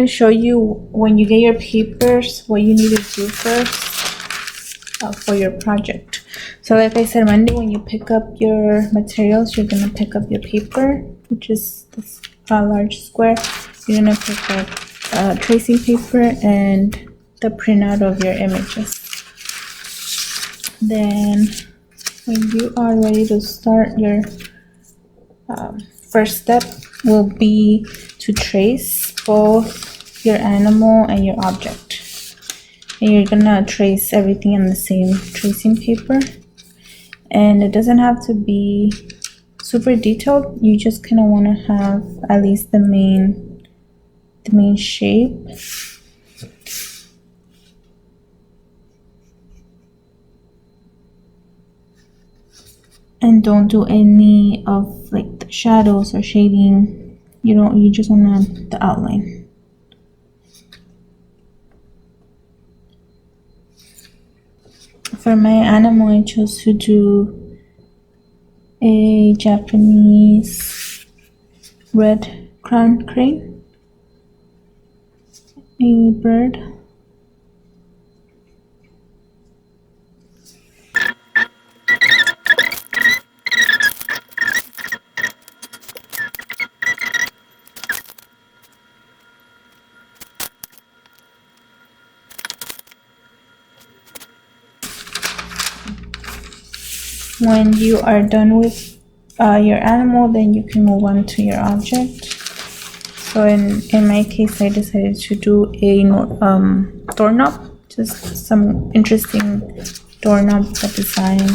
show you when you get your papers what you need to do first for your project. So like I said, Monday when you pick up your materials, you're gonna pick up your paper, which is this large square. You're gonna pick up tracing paper and the printout of your images. Then when you are ready to start, your first step will be to trace both your animal and your object. And you're gonna trace everything on the same tracing paper. And it doesn't have to be super detailed. You just kind of want to have at least the main shape. And don't do any of like the shadows or shading. You just want the outline. For my animal, I chose to do a Japanese red crowned crane, a bird. When you are done with your animal, then you can move on to your object. So in my case, I decided to do a doorknob, just some interesting doorknob design.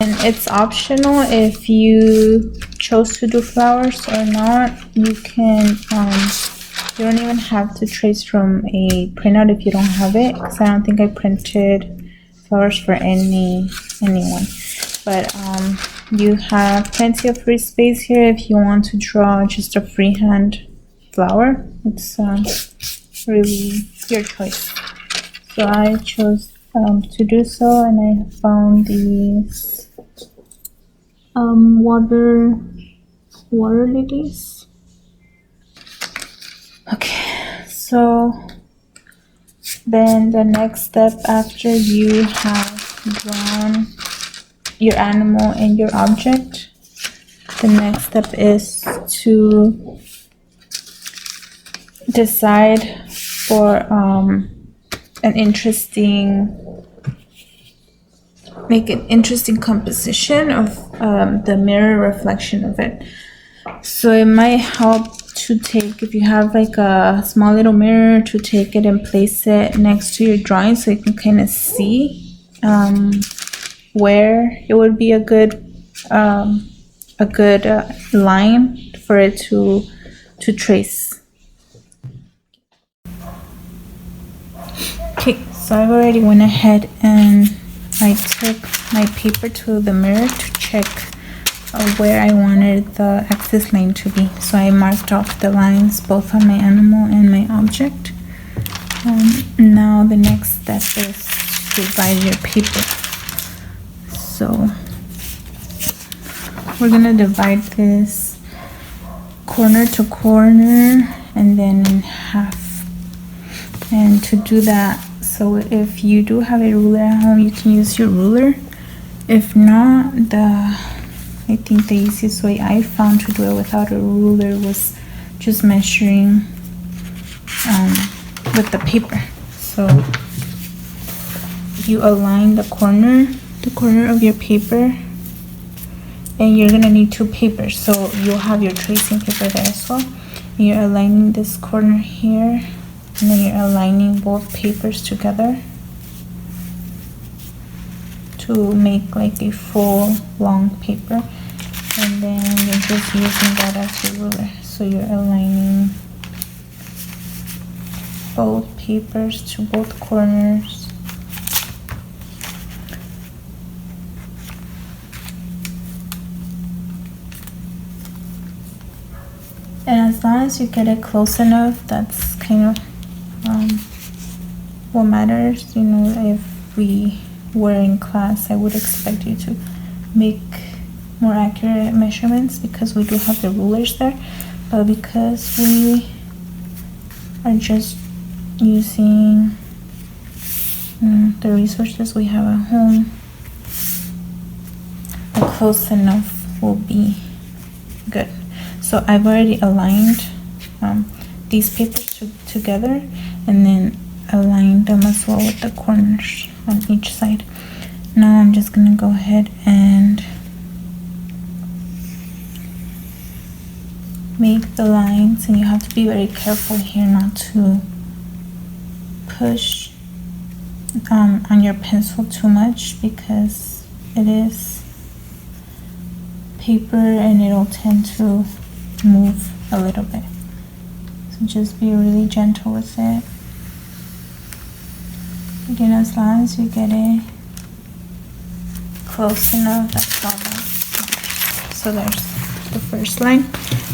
And it's optional if you chose to do flowers or not. You can, you don't even have to trace from a printout if you don't have it, because I don't think I printed flowers for anyone. But you have plenty of free space here if you want to draw just a freehand flower. It's really your choice. So I chose to do so, and I found these water lilies. Okay, so then the next step after you have drawn your animal and your object, the next step is to decide for make an interesting composition of the mirror reflection of it. So it might help to take, if you have like a small little mirror, to take it and place it next to your drawing so you can kind of see where it would be a good line for it to trace. Okay, so I've already went ahead and I took my paper to the mirror to check where I wanted the axis line to be. So I marked off the lines both on my animal and my object. Now the next step is to divide your paper. So we're gonna divide this corner to corner and then in half. And to do that, so if you do have a ruler at home, you can use your ruler. If not, I think the easiest way I found to do it without a ruler was just measuring with the paper. So you align the corner of your paper, and you're gonna need two papers. So you'll have your tracing paper there as well. And you're aligning this corner here, and then you're aligning both papers together to make like a full long paper, and then you're just using that as your ruler. So you're aligning both papers to both corners. And as long as you get it close enough, that's kind of what matters. You know, if we were in class, I would expect you to make more accurate measurements because we do have the rulers there, but because we are just using the resources we have at home, close enough will be good. So I've already aligned these papers together, and then aligned them as well with the corners on each side. Now I'm just gonna go ahead and make the lines, and you have to be very careful here not to push on your pencil too much, because it is paper and it'll tend to move a little bit. So just be really gentle with it. Again, as long as you get it close enough, that's all that. So there's the first line,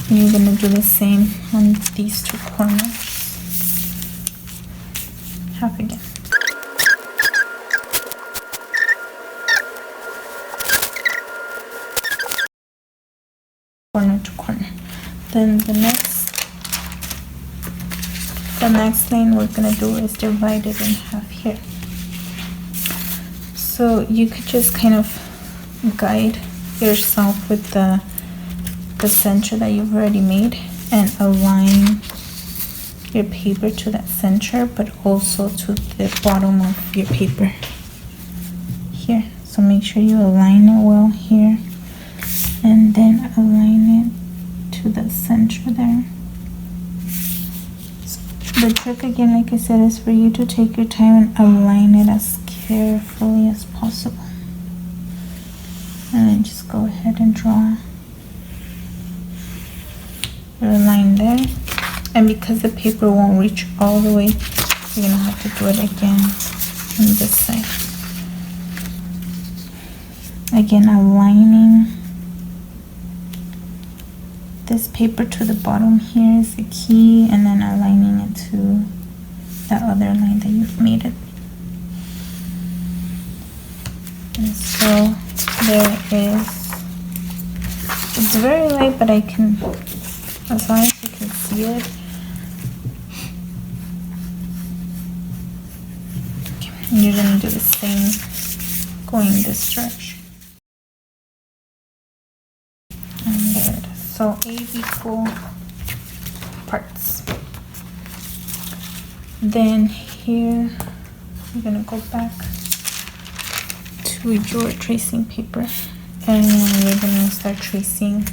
and you're gonna do the same on these two corners. Half again. Corner to corner. Then the next line we're gonna do is divide it in half here. So you could just kind of guide yourself with the center that you've already made and align your paper to that center, but also to the bottom of your paper here. So make sure you align it well here, and then align it to the center there. So the trick, again, like I said, is for you to take your time and align it as carefully as possible. And then just go ahead and draw your line there. And because the paper won't reach all the way, you're gonna have to do it again on this side. Again, aligning this paper to the bottom here is the key, and then aligning it to the other line that you've made it. And so there is, it's very light, but I can, as long as you can see it. Okay. And you're gonna do the same going this direction. And there it is. So equal parts. Then here you're gonna go back to your tracing paper, and you're gonna start tracing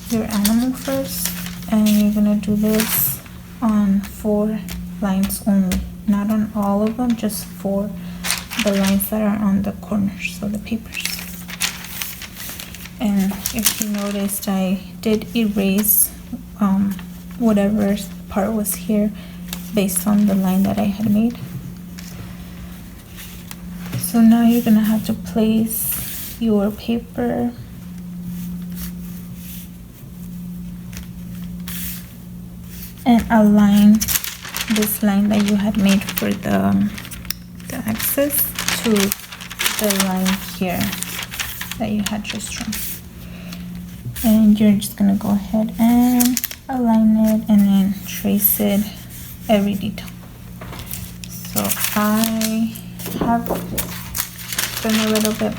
your animal first, and you're gonna do this on 4 lines only, not on all of them, just 4 the lines that are on the corners of the papers. And if you noticed, I did erase whatever part was here based on the line that I had made. So now you're gonna have to place your paper and align this line that you had made for the axis to the line here that you had just drawn. And you're just gonna go ahead and align it and then trace it, every detail. So I have done a little bit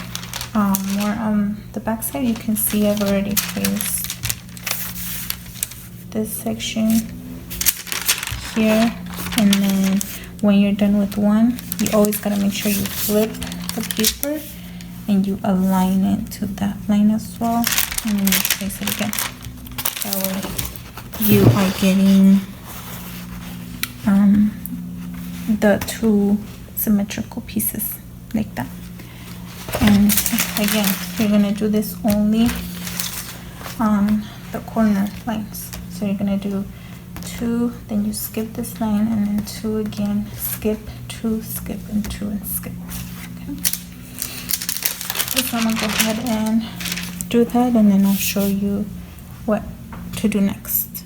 more on the back side. You can see I've already traced this section here, and then when you're done with one, you always gotta make sure you flip the paper and you align it to that line as well, and then you trace it again. That way you are getting the 2 symmetrical pieces like that. And again, you're gonna do this only on the corner lines. So you're gonna do 2, then you skip this line, and then 2 again, skip, 2, skip, and 2, and skip. Okay. So I'm gonna go ahead and do that, and then I'll show you what to do next.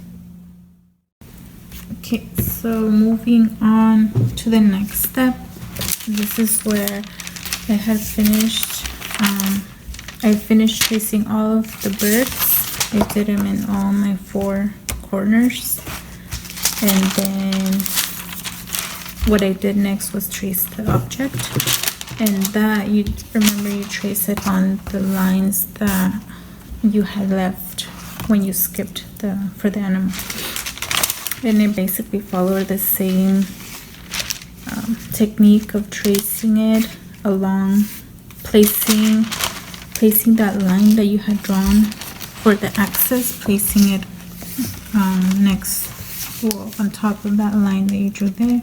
Okay, so moving on to the next step. This is where I had finished. I finished tracing all of the birds. I did them in all my 4 corners, and then what I did next was trace the object, and that you remember you trace it on the lines that you had left when you skipped for the animal. And it basically followed the same technique of tracing it along, placing that line that you had drawn for the axis, placing it on top of that line that you drew there,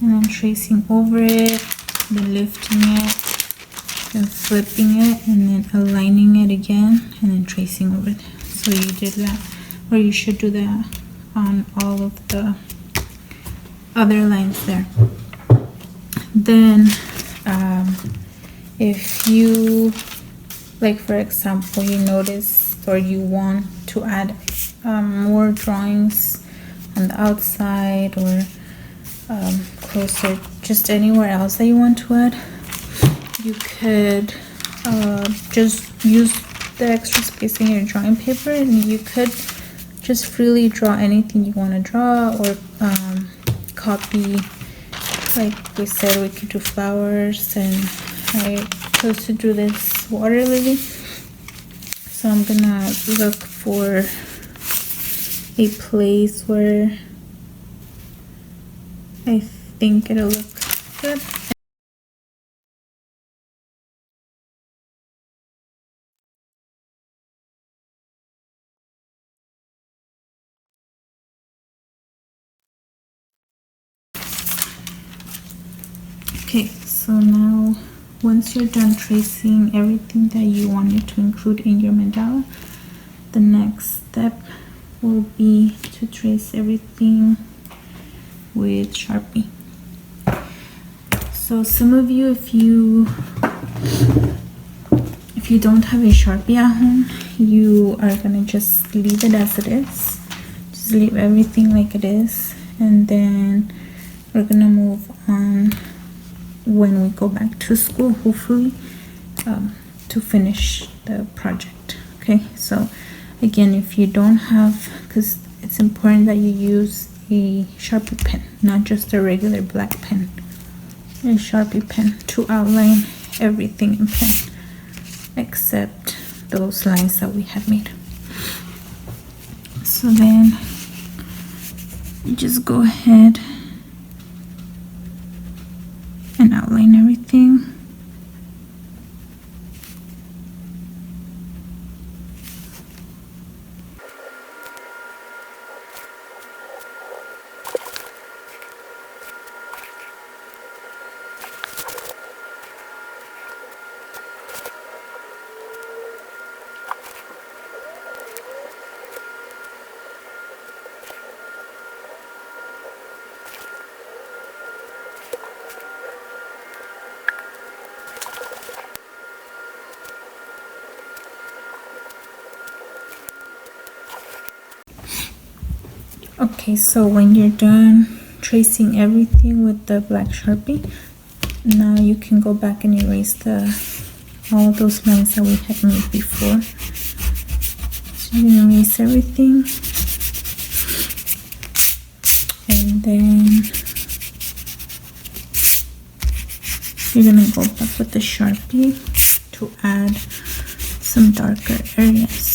and then tracing over it, then lifting it, then flipping it, and then aligning it again, and then tracing over it. So you did that, or you should do that on all of the other lines there. Then if you, like for example, you notice or you want to add more drawings on the outside, or closer, just anywhere else that you want to add, you could just use the extra space in your drawing paper, and you could just freely draw anything you want to draw, or copy. Like we said, we could do flowers, and I chose to do this water lily. So I'm gonna look for a place where I think it'll look good. Okay, so now once you're done tracing everything that you wanted to include in your mandala, the next step will be to trace everything with Sharpie. So some of you, if you don't have a Sharpie at home, you are gonna just leave it as it is. Just leave everything like it is, and then we're gonna move on when we go back to school, hopefully, to finish the project. Okay, so again, if you don't have, because it's important that you use a Sharpie pen, not just a regular black pen, a Sharpie pen to outline everything in pen except those lines that we had made. So then you just go ahead and outline everything. Okay, so when you're done tracing everything with the black Sharpie, now you can go back and erase all those lines that we had made before. So you can erase everything, and then you're gonna go back with the Sharpie to add some darker areas.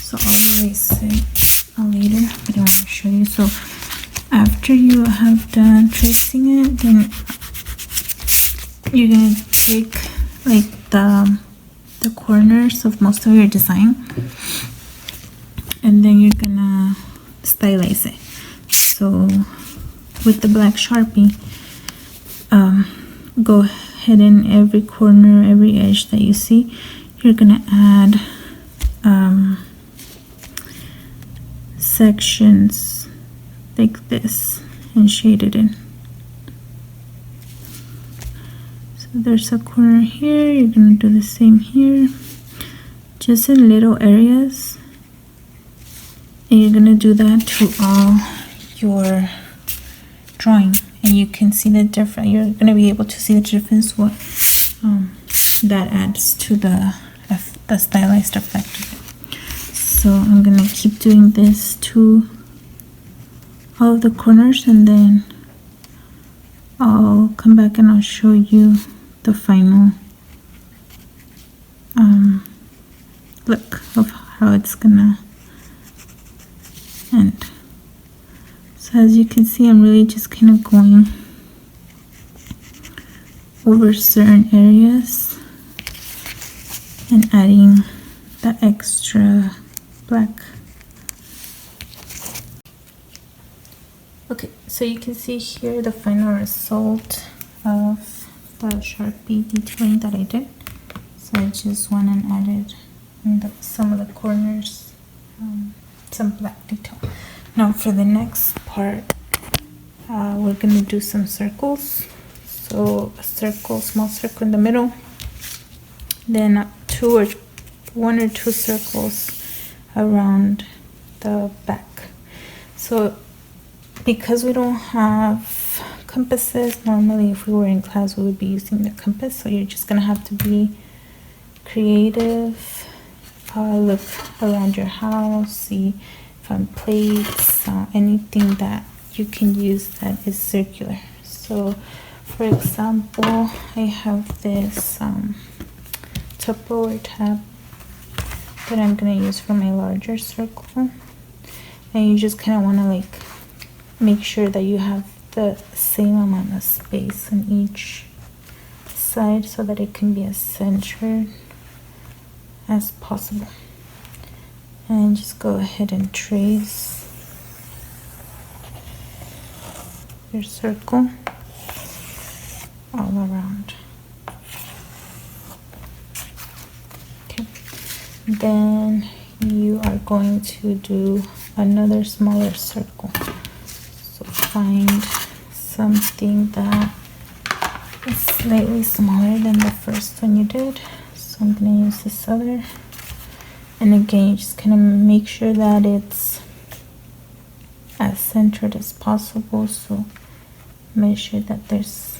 So I'll erase it later, but I want to show you. So after you have done tracing it, then you're gonna take like the corners of most of your design, and then you're gonna stylize it. So with the black Sharpie, go ahead in every corner, every edge that you see, you're gonna add sections like this and shade it in. So there's a corner here, you're gonna do the same here, just in little areas, And you're gonna do that to all your drawing, and you can see the difference. You're gonna be able to see the difference what that adds to the stylized effect of it. So I'm gonna keep doing this to all of the corners, and then I'll come back and I'll show you the final look of how it's gonna end. So as you can see, I'm really just kind of going over certain areas and adding that extra black. Okay, so you can see here the final result of the Sharpie detailing that I did. So I just went and added in some of the corners some black detail. Now for the next part, we're gonna do some circles. So a circle, small circle in the middle, then one or two circles around the back. So because we don't have compasses, normally if we were in class we would be using the compass, so you're just gonna have to be creative. Look around your house, see from plates, anything that you can use that is circular. So for example, I have this Tupperware tab that I'm gonna use for my larger circle, and you just kind of want to like make sure that you have the same amount of space on each side so that it can be as centered as possible. And just go ahead and trace your circle all around. Okay, then you are going to do another smaller circle. So find something that is slightly smaller than the first one you did. So I'm going to use this other. And again, you just kind of make sure that it's as centered as possible. So make sure that there's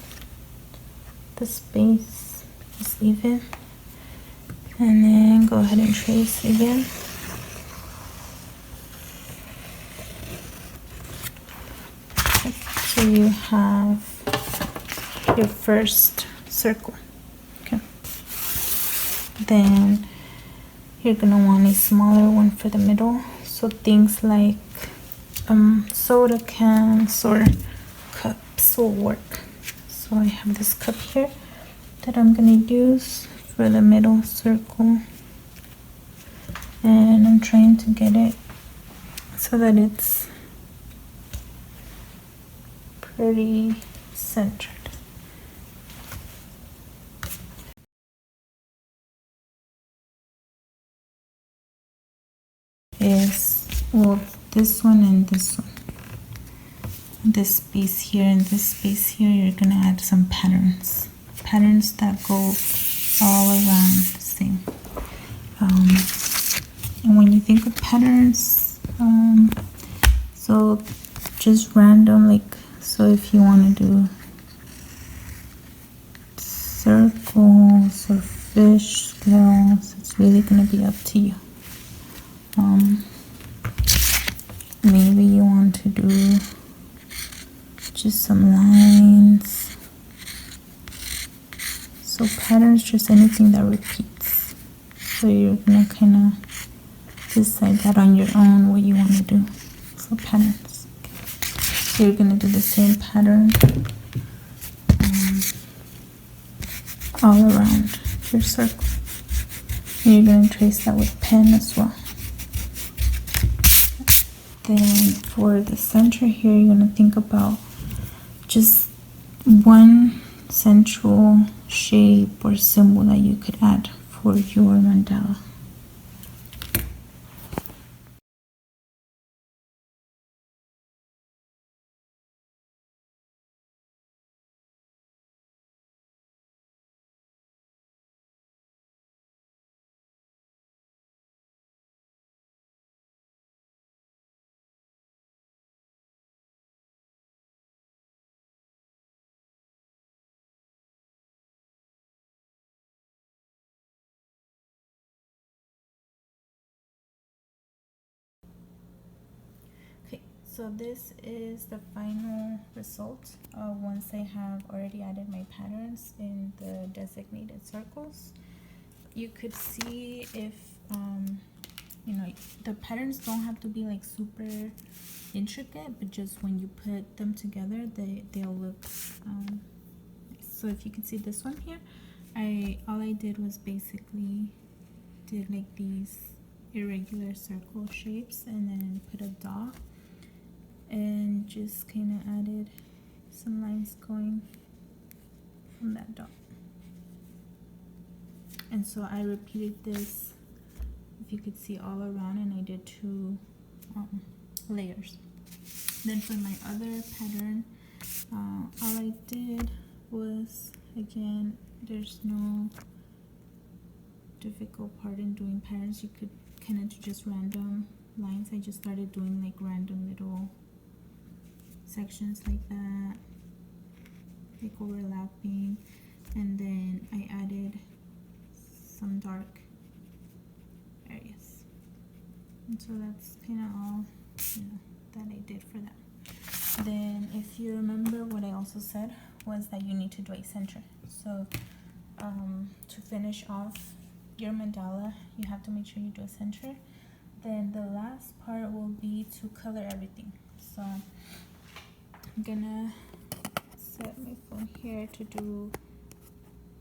the space is even. And then go ahead and trace again. So you have your first circle. Okay. Then you're gonna want a smaller one for the middle. So things like soda cans or cups will work. So I have this cup here that I'm gonna use for the middle circle, and I'm trying to get it so that it's pretty centered. Is well, this one and this one. This space here and this space here, you're gonna add some patterns that go all around the same. And when you think of patterns, so just random, like, so if you want to do circles or fish scales, it's really gonna be up to you. Maybe you want to do just some lines. So patterns, just anything that repeats. So you're gonna kind of decide that on your own what you want to do. So patterns. Okay. So you're gonna do the same pattern all around your circle. And you're gonna trace that with pen as well. Then for the center here, you're gonna think about just one central shape or symbol that you could add for your mandala. So this is the final result once I have already added my patterns in the designated circles. You could see if you know, the patterns don't have to be like super intricate, but just when you put them together, they'll look so if you can see this one here, all I did was basically did like these irregular circle shapes and then put a dot and just kind of added some lines going from that dot. And so I repeated this, if you could see, all around, and I did 2 layers. Then for my other pattern, all I did was, again, there's no difficult part in doing patterns. You could kind of do just random lines. I just started doing like random little sections like that, like overlapping, and then I added some dark areas, and so that's kind of all, you know, that I did for that. Then if you remember, what I also said was that you need to do a center. So to finish off your mandala, you have to make sure you do a center. Then the last part will be to color everything. So I'm gonna set my phone here to do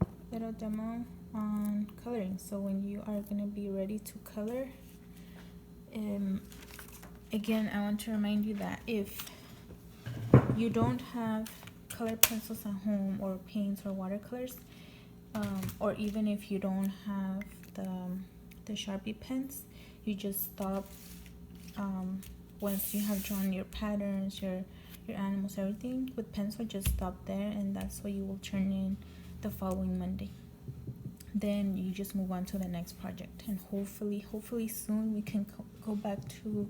a little demo on coloring. So when you are gonna be ready to color, again, I want to remind you that if you don't have color pencils at home, or paints or watercolors, or even if you don't have the Sharpie pens, you just stop once you have drawn your patterns, your animals, everything with pencil. Just stop there, and that's what you will turn in the following Monday. Then you just move on to the next project, and hopefully soon we can go back to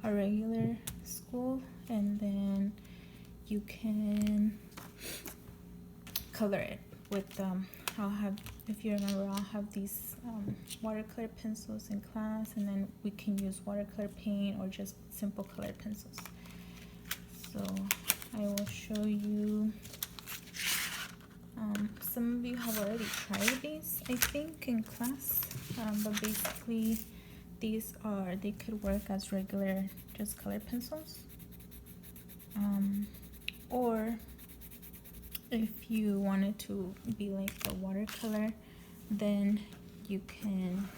our regular school, and then you can color it with I'll have, if you remember, I'll have these watercolor pencils in class, and then we can use watercolor paint or just simple color pencils. So I will show you, some of you have already tried these, I think, in class, but basically they could work as regular just color pencils, or if you wanted to be like the watercolor, then you can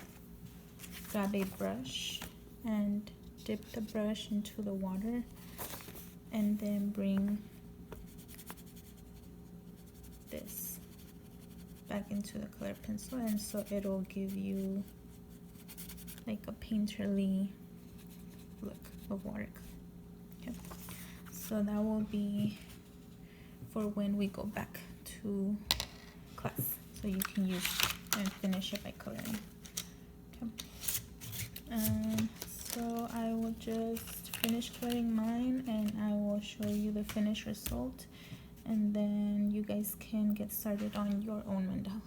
grab a brush and dip the brush into the water, and then bring this back into the color pencil, and so it'll give you like a painterly look of watercolor. Okay, so that will be for when we go back to class, so you can use and finish it by coloring. Okay, so I will just finish coloring mine, and I will show you the finished result, and then you guys can get started on your own mandala.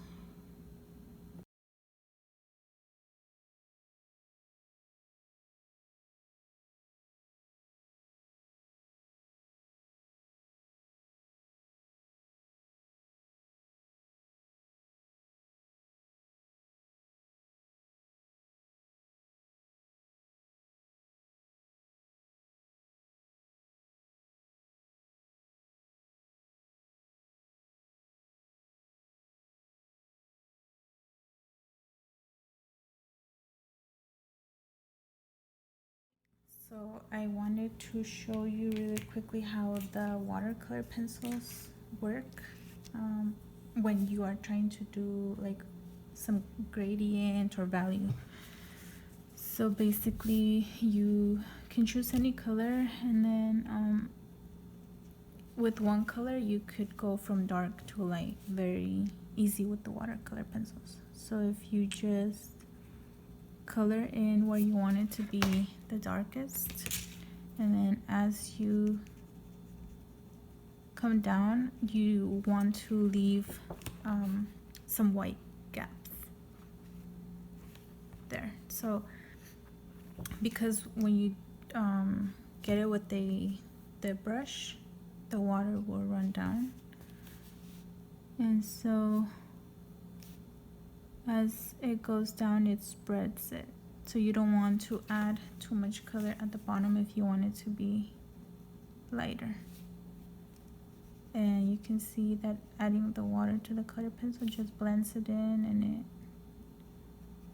So I wanted to show you really quickly how the watercolor pencils work when you are trying to do like some gradient or value. So basically you can choose any color, and then with one color you could go from dark to light very easy with the watercolor pencils. So if you just color in where you want it to be the darkest, and then as you come down, you want to leave some white gaps there. So because when you get it with the brush, the water will run down. And so as it goes down, it spreads it. So you don't want to add too much color at the bottom if you want it to be lighter. And you can see that adding the water to the color pencil just blends it in, and it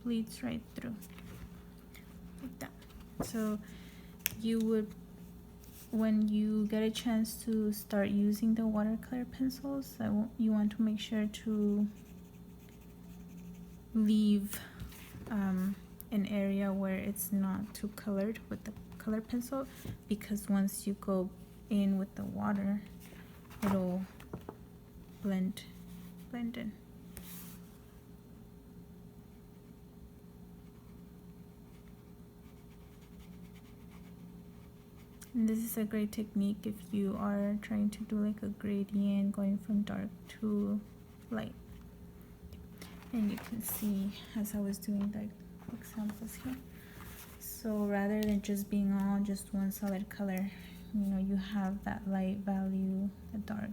bleeds right through like that. So you would, when you get a chance to start using the watercolor pencils, you want to make sure to leave an area where it's not too colored with the color pencil, because once you go in with the water, it'll blend in. And this is a great technique if you are trying to do like a gradient going from dark to light. And you can see as I was doing the examples here, so rather than just being all just one solid color, you know, you have that light value, a darker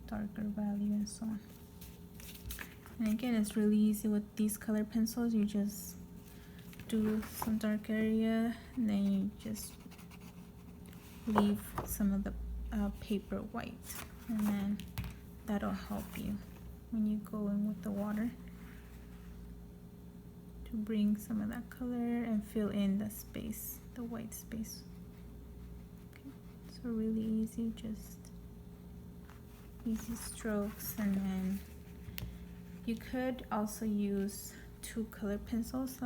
value, and so on. And again, it's really easy with these color pencils. You just do some dark area, and then you just leave some of the paper white, and then that'll help you when you go in with the water to bring some of that color and fill in the space, the white space. Okay, so really easy, just easy strokes. And then you could also use two color pencils.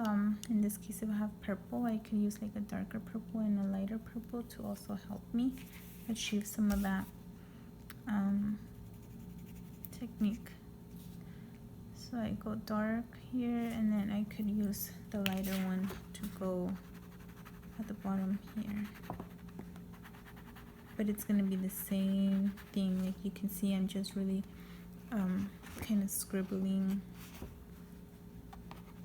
In this case, if I have purple, I could use like a darker purple and a lighter purple to also help me achieve some of that technique. So I go dark here, and then I could use the lighter one to go at the bottom here. But it's gonna be the same thing. Like you can see, I'm just really kind of scribbling,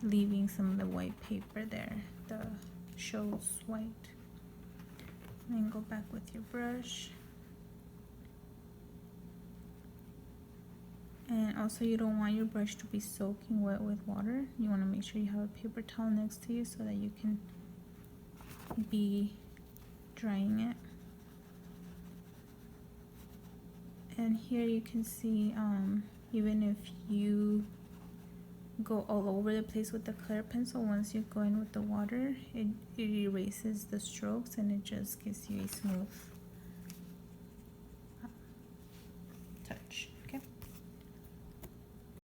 leaving some of the white paper there, the shows white. And then go back with your brush. And also, you don't want your brush to be soaking wet with water. You want to make sure you have a paper towel next to you so that you can be drying it. And here you can see, even if you go all over the place with the color pencil, once you go in with the water, it erases the strokes, and it just gives you a smooth